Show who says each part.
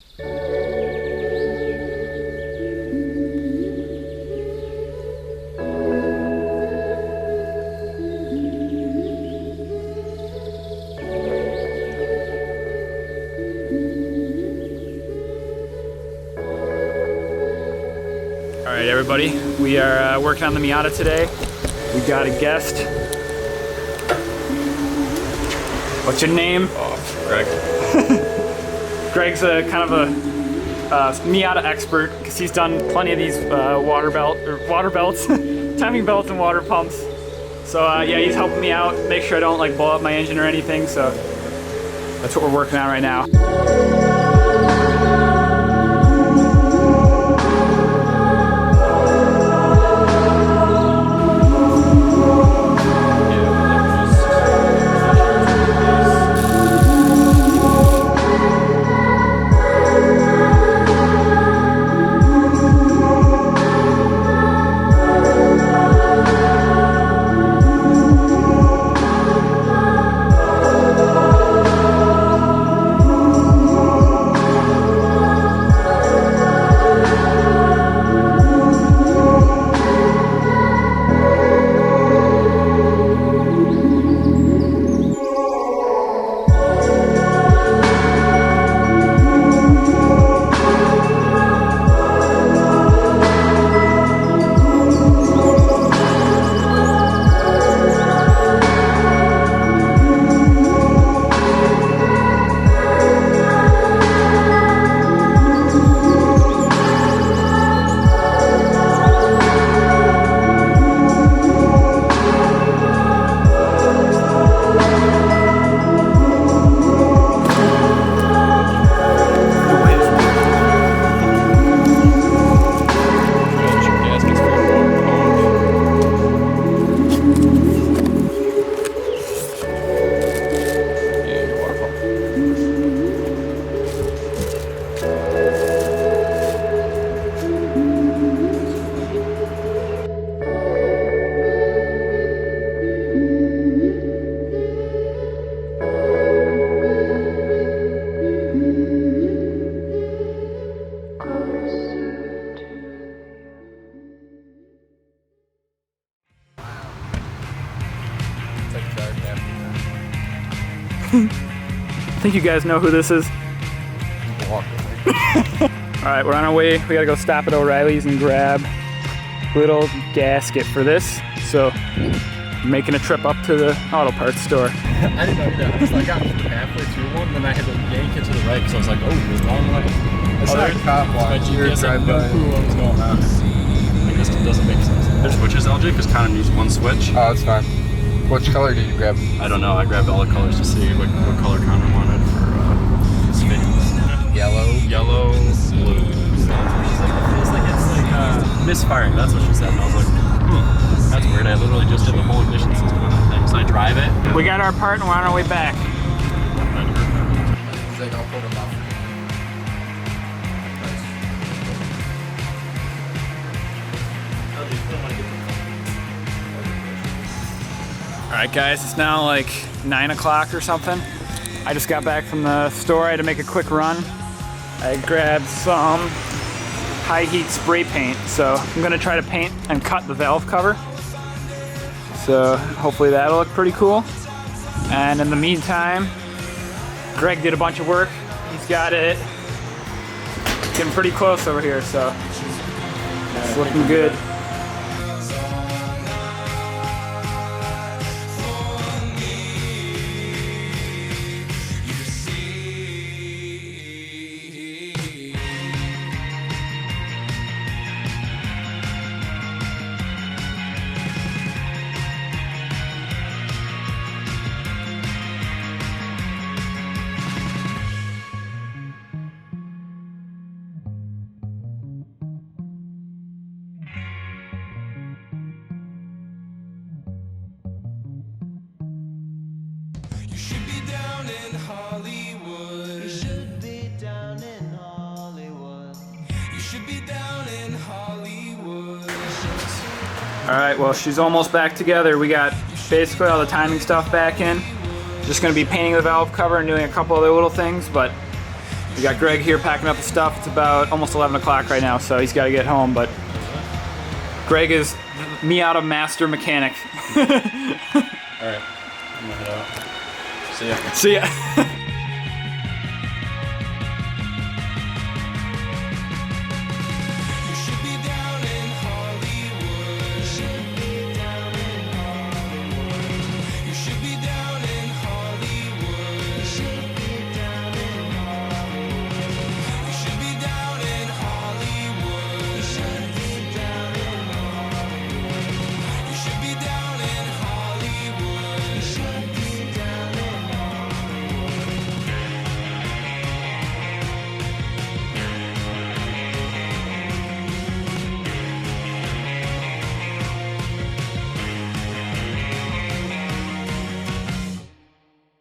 Speaker 1: All right, everybody, we are working on the Miata today. We got a guest. What's your name?
Speaker 2: Oh, Greg.
Speaker 1: Greg's a kind of a Miata expert because he's done plenty of these water belts, timing belts, and water pumps. So yeah, he's helping me out, make sure I don't like blow up my engine or anything. So that's what we're working on right now. I think you guys know who this is. Alright, we're on our way. We gotta go stop at O'Reilly's and grab a little gasket for this. So, making a trip up to the auto parts store.
Speaker 2: I didn't know that. I was like, I got halfway through one, then I had to yank it to the right because I was like, oh, there's long way. It's not a cop watch. My GPS had no clue what was going on. I guess it doesn't make sense. There's switches, LJ, because Connor needs one switch.
Speaker 3: Oh, that's fine. Which color did you grab?
Speaker 2: I don't know. I grabbed all the colors to see what color Connor wanted for his fans. Yellow, blue. It feels like it's like misfiring. That's what she said. And I was like, that's weird. I literally just did the whole ignition system on that thing. So I drive it.
Speaker 1: We got our part and we're on our way back.
Speaker 3: He's like, I'll pull them off.
Speaker 1: Alright guys, it's now like 9 o'clock or something. I just got back from the store. I had to make a quick run. I grabbed some high heat spray paint. So I'm gonna try to paint and cut the valve cover. So hopefully that'll look pretty cool. And in the meantime, Greg did a bunch of work. He's got it getting pretty close over here, so it's looking good. Alright, well she's almost back together. We got basically all the timing stuff back in. Just going to be painting the valve cover and doing a couple other little things, but We got Greg here packing up the stuff. It's about almost 11 o'clock right now, so he's got to get home, but Greg is Miata master mechanic.
Speaker 2: All right, I'm gonna head out. See ya.
Speaker 1: See ya.